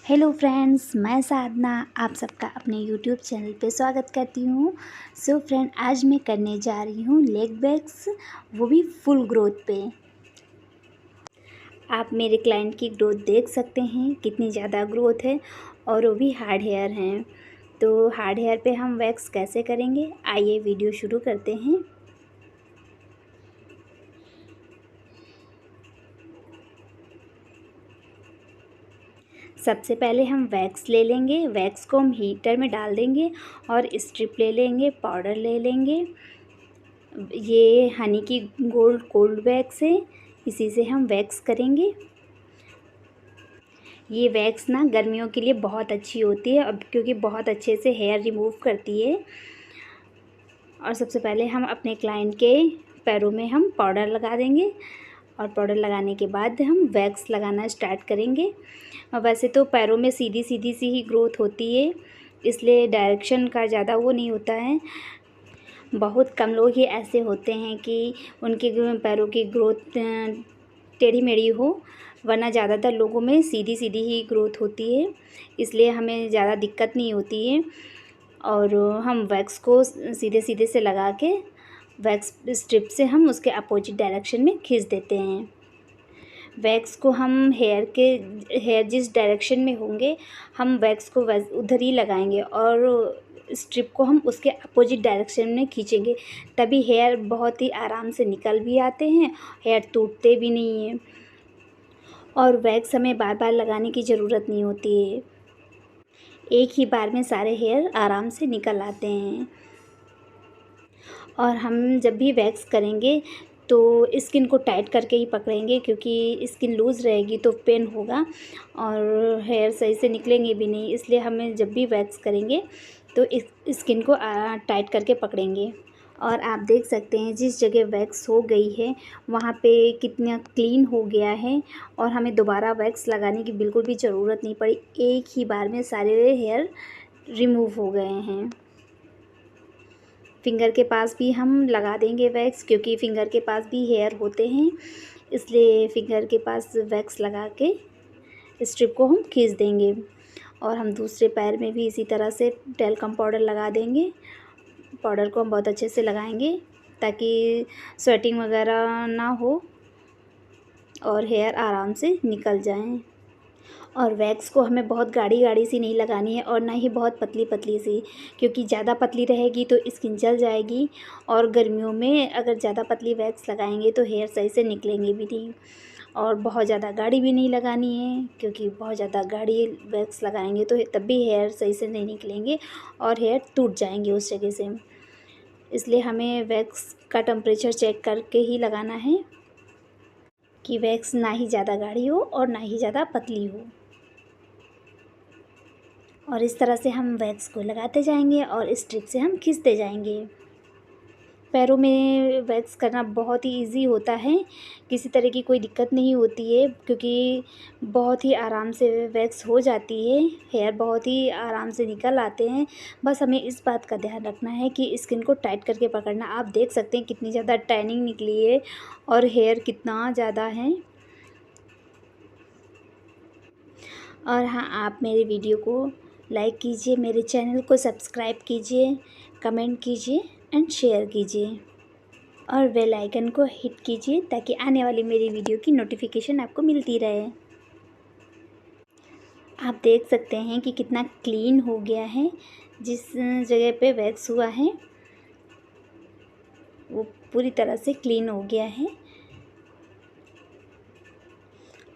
Hello friends, मैं साधना आप सबका अपने यूट्यूब चैनल पे स्वागत करती हूँ। सो फ्रेंड, आज मैं करने जा रही हूँ लेग वैक्स, वो भी फुल ग्रोथ पे। आप मेरे क्लाइंट की ग्रोथ देख सकते हैं, कितनी ज़्यादा ग्रोथ है और वो भी हार्ड हेयर हैं। तो हार्ड हेयर पे हम वैक्स कैसे करेंगे, आइए वीडियो शुरू करते हैं। सबसे पहले हम वैक्स ले लेंगे। वैक्स को हम हीटर में डाल देंगे और स्ट्रिप ले लेंगे, पाउडर ले लेंगे। ये हनी की गोल्ड कोल्ड वैक्स है, इसी से हम वैक्स करेंगे। ये वैक्स ना गर्मियों के लिए बहुत अच्छी होती है, अब क्योंकि बहुत अच्छे से हेयर रिमूव करती है। और सबसे पहले हम अपने क्लाइंट के पैरों में हम पाउडर लगा देंगे और पाउडर लगाने के बाद हम वैक्स लगाना स्टार्ट करेंगे। और वैसे तो पैरों में सीधी सीधी सी ही ग्रोथ होती है, इसलिए डायरेक्शन का ज़्यादा वो नहीं होता है। बहुत कम लोग ही ऐसे होते हैं कि उनके पैरों की ग्रोथ टेढ़ी मेढ़ी हो, वरना ज़्यादातर लोगों में सीधी सीधी ही ग्रोथ होती है, इसलिए हमें ज़्यादा दिक्कत नहीं होती है। और हम वैक्स को सीधे सीधे से लगा के वैक्स स्ट्रिप से हम उसके अपोजिट डायरेक्शन में खींच देते हैं। वैक्स को हम हेयर जिस डायरेक्शन में होंगे हम वैक्स को उधर ही लगाएंगे और स्ट्रिप को हम उसके अपोजिट डायरेक्शन में खींचेंगे, तभी हेयर बहुत ही आराम से निकल भी आते हैं, हेयर टूटते भी नहीं हैं। और वैक्स हमें बार बार लगाने की ज़रूरत नहीं होती है, एक ही बार में सारे हेयर आराम से निकल आते हैं। और हम जब भी वैक्स करेंगे तो स्किन को टाइट करके ही पकड़ेंगे, क्योंकि स्किन लूज़ रहेगी तो पेन होगा और हेयर सही से निकलेंगे भी नहीं। इसलिए हमें जब भी वैक्स करेंगे तो इस स्किन को टाइट करके पकड़ेंगे। और आप देख सकते हैं जिस जगह वैक्स हो गई है वहाँ पे कितना क्लीन हो गया है और हमें दोबारा वैक्स लगाने की बिल्कुल भी ज़रूरत नहीं पड़ी, एक ही बार में सारे हेयर रिमूव हो गए हैं। फिंगर के पास भी हम लगा देंगे वैक्स, क्योंकि फिंगर के पास भी हेयर होते हैं, इसलिए फिंगर के पास वैक्स लगा के स्ट्रिप को हम खींच देंगे। और हम दूसरे पैर में भी इसी तरह से टेल्कम पाउडर लगा देंगे। पाउडर को हम बहुत अच्छे से लगाएंगे ताकि स्वेटिंग वगैरह ना हो और हेयर आराम से निकल जाएं। और वैक्स को हमें बहुत गाढ़ी गाढ़ी सी नहीं लगानी है और ना ही बहुत पतली पतली सी, क्योंकि ज़्यादा पतली रहेगी तो स्किन जल जाएगी और गर्मियों में अगर ज़्यादा पतली वैक्स लगाएंगे तो हेयर सही से निकलेंगे भी नहीं। और बहुत ज़्यादा गाढ़ी भी नहीं लगानी है, क्योंकि बहुत ज़्यादा गाढ़ी वैक्स लगाएंगे तो तब भी हेयर सही से नहीं निकलेंगे और हेयर टूट जाएंगे उस जगह से। इसलिए हमें वैक्स का टेम्परेचर चेक करके ही लगाना है कि वैक्स ना ही ज़्यादा गाढ़ी हो और ना ही ज़्यादा पतली हो। और इस तरह से हम वैक्स को लगाते जाएंगे और स्ट्रिप से हम खींचते जाएंगे। पैरों में वैक्स करना बहुत ही इजी होता है, किसी तरह की कोई दिक्कत नहीं होती है, क्योंकि बहुत ही आराम से वैक्स हो जाती है, हेयर बहुत ही आराम से निकल आते हैं। बस हमें इस बात का ध्यान रखना है कि स्किन को टाइट करके पकड़ना। आप देख सकते हैं कितनी ज़्यादा टैनिंग निकली है और हेयर कितना ज़्यादा है। और हाँ, आप मेरे वीडियो को लाइक कीजिए, मेरे चैनल को सब्सक्राइब कीजिए, कमेंट कीजिए एंड शेयर कीजिए और बेल आइकन को हिट कीजिए ताकि आने वाली मेरी वीडियो की नोटिफिकेशन आपको मिलती रहे। आप देख सकते हैं कि कितना क्लीन हो गया है, जिस जगह पे वैक्स हुआ है वो पूरी तरह से क्लीन हो गया है।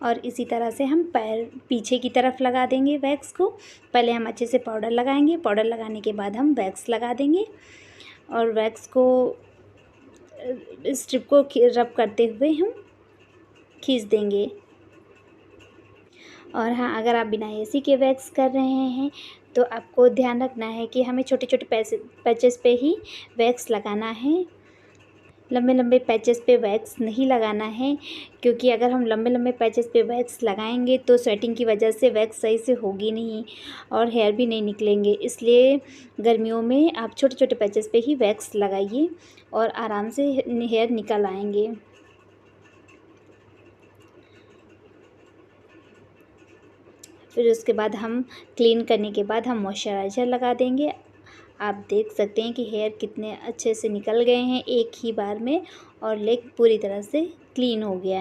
और इसी तरह से हम पैर पीछे की तरफ लगा देंगे वैक्स को। पहले हम अच्छे से पाउडर लगाएंगे, पाउडर लगाने के बाद हम वैक्स लगा देंगे और वैक्स को स्ट्रिप को रब करते हुए हम खींच देंगे। और हाँ, अगर आप बिना एसी के वैक्स कर रहे हैं तो आपको ध्यान रखना है कि हमें छोटे छोटे पैचेस पे ही वैक्स लगाना है, लंबे लंबे पैचेस पे वैक्स नहीं लगाना है, क्योंकि अगर हम लंबे लंबे पैचेस पे वैक्स लगाएंगे तो स्वेटिंग की वजह से वैक्स सही से होगी नहीं और हेयर भी नहीं निकलेंगे। इसलिए गर्मियों में आप छोटे छोटे पैचेस पे ही वैक्स लगाइए और आराम से हेयर निकल आएंगे। फिर उसके बाद हम क्लीन करने के बाद हम मॉइस्चराइज़र लगा देंगे। आप देख सकते हैं कि हेयर कितने अच्छे से निकल गए हैं एक ही बार में और लेग पूरी तरह से क्लीन हो गया है।